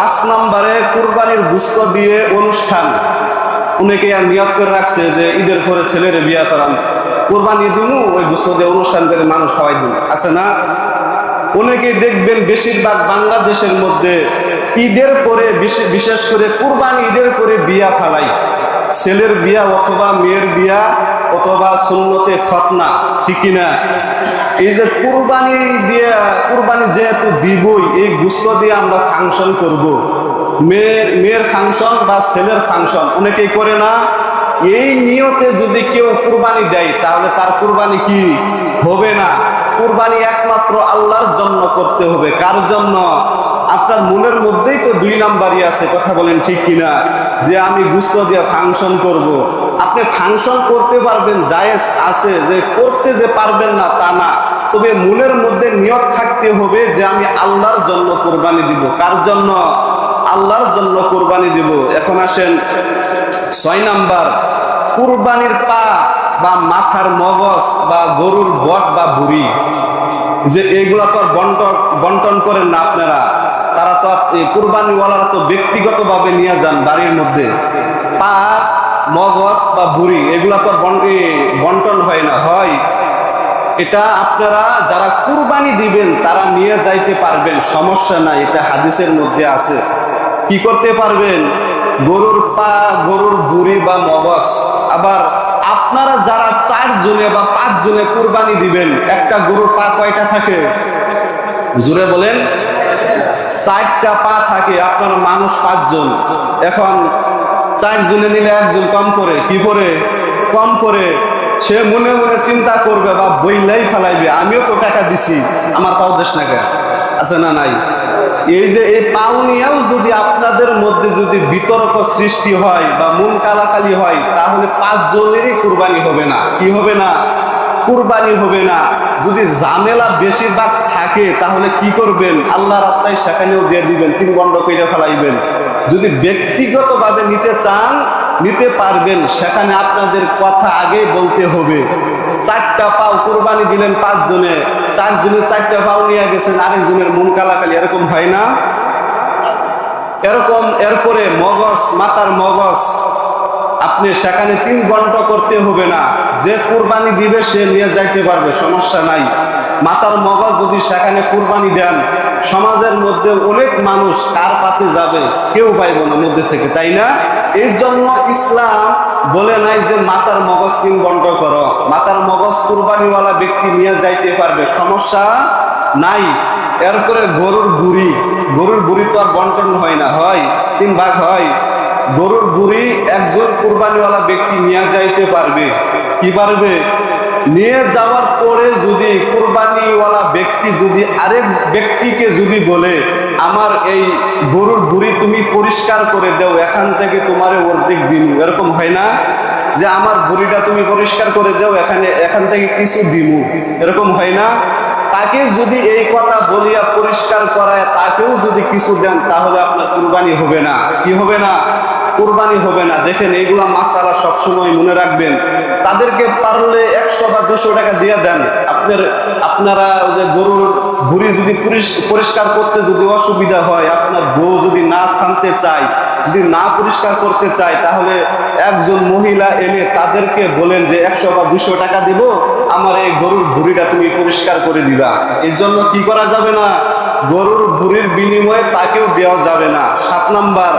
5 নম্বরে কুরবানির গোশত দিয়ে অনুষ্ঠান। অনেকে আর নিয়ত করে রাখছে যে ঈদের পরে ছেলের বিয়া করান, কুরবানি দিমু ওই গোশত দিয়ে অনুষ্ঠান করে মানুষ খাওয়াই দিন, আছে না? অনেকে দেখবেন বেশিরভাগ বাংলাদেশের মধ্যে ঈদের পরে বিশেষ করে কুরবানি ঈদের পরে বিয়া ফালাই, ছেলের বিয়া অথবা মেয়ের বিয়া অথবা সুন্নতে খতনা, ঠিক কিনা? এই যে কুরবানি যেহেতু দিবই, এই গোশত দিয়ে আমরা ফাংশন করব, মেয়ের ফাংশন বা ছেলের ফাংশন অনেকেই করে না। এই নিয়তে যদি কেউ কুরবানি দেয় তাহলে তার কুরবানি কি হবে না। কুরবানি একমাত্র আল্লাহর জন্য করতে হবে। কার জন্য? আপনার মনের মধ্যেই তো 2 নাম্বারই আছে, কথা বলেন ঠিক কিনা, যে আমি গোশত দিয়ে ফাংশন করব। আপনি ফাংশন করতে পারবেন, জায়েজ আছে, যে করতে যে পারবেন না তা না, তবে মনের মধ্যে নিয়ত থাকতে হবে যে আমি আল্লাহর জন্য কুরবানি দিব। কার জন্য? আল্লাহর জন্য কুরবানি দিব। এখন আসেন 6 নাম্বার, কুরবানির পা বা মাথার মগজ বা গরুর বট বা বুড়ি, যে এইগুলা তো আর বন্টন করেন না আপনারা, তারা তো কুরবানিওয়ালারা তো ব্যক্তিগতভাবে নিয়ে যান বাড়ির মধ্যে। পা, মগজ বা বুড়ি এগুলা তো বন্টন হয় না, হয় এটা আপনারা যারা কুরবানি দিবেন তারা নিয়ে যাইতে পারবেন, সমস্যা নাই, এটা হাদিসের মধ্যে আছে। কি করতে পারবেন? গরুর পা, গরুর বুড়ি বা মগজ। আবার আপনারা যারা 4 জনে বা 5 জনে কুরবানি দিবেন, একটা গরুর পা কয়টা থাকে? জোরে বলেন। 4টা পা থাকে, আপনার মানুষ 5 জন। এখন 4 জনে নিলে একজন কম করে, কি করে কম করে? সে মনে মনে চিন্তা করবে বা বইলাই ফেলাইবে, আমিও তো টাকা দিছি, আমার পাও দেশ না, আছে না নাই? এই যে এই পাও নিয়েও যদি আপনাদের মধ্যে যদি বিতর্ক সৃষ্টি হয় বা মন কালাকালি হয়, তাহলে 5 জনেরই কুরবানি হবে না। কি হবে না? কুরবানি হবে না। যদি ঝামেলা বেশিরভাগ থাকে তাহলে কি করবেন? আল্লাহ রাস্তায় সেখানেও দিয়ে দিবেন, 3 গন্ড করে ফেলাইবেন। যদি ব্যক্তিগতভাবে নিতে চান নিতে পারবেন, সেখানে আপনাদের কথা আগে বলতে হবে। 4টা পাও কুরবানি দিলেন 5 জনে, 4 জনের 4টা পাও নিয়ে গেছেন, আরেকজনের মন কালাকালি, এরকম হয় না? এরকম। এরপরে মগজ, মাথার মগজ, আপনি সেখানে 3 ঘন্টা করতে হবে না, যে কুরবানি দিবে সে নিয়ে যাইতে পারবে, সমস্যা নাই। মাথার মগজ যদি সেখানে কুরবানি দেন, সমাজের মধ্যে অনেক মানুষ কার পাতে যাবে, কেউ পাইব না মধ্যে থেকে, তাই না? এর জন্য ইসলাম বলে নাই যে মাথার মগজ 3 ঘন্টা করো। মাথার মগজ কুরবানিওয়ালা ব্যক্তি নিয়ে যাইতে পারবে, সমস্যা নাই। এরপরে গরুর বুড়ি তো আর বন্টন হয় না, হয় 3 ভাগ হয়। গরুর বুড়ি একজন কুরবানিওয়ালা ব্যক্তি নিয়ে যাইতে পারবে। কি পারবে? নিয়ে যাওয়ার পরে যদি কুরবানিওয়ালা ব্যক্তি যদি আরেক ব্যক্তিকে যদি বলে, আমার এই গরুর বুড়ি তুমি পরিষ্কার করে দাও, এখান থেকে তোমারে অর্ধেক দিন, এরকম হয় না? যে আমার বুড়িটা তুমি পরিষ্কার করে দাও, এখান থেকে কিছু দিমু, এরকম হয় না? তাকে যদি এই কথা বলিয়া পরিষ্কার করায় তাকেও যদি কিছু দেন, তাহলে আপনার কুরবানি হবে না। কি হবে না? কুরবানি হবে না। দেখেন, এইগুলা মাসালা সবসময় মনে রাখবেন। তাদেরকে পারলে 100 বা 200 টাকা দিয়ে দেন। আপনারা যে গরুর বুড়ি যদি পরিষ্কার করতে যদি অসুবিধা হয়, আপনার বউ যদি না ছানতে চায়, যদি না পরিষ্কার করতে চায়, তাহলে একজন মহিলা এনে তাদেরকে বলেন যে 100 বা 200 টাকা দিব, আমার এই গরুর বুড়িটা তুমি পরিষ্কার করে দিবা। এর জন্য কি করা যাবে না? গরুর বুড়ির বিনিময়ে তাকেও দেওয়া যাবে না। 7 নাম্বার,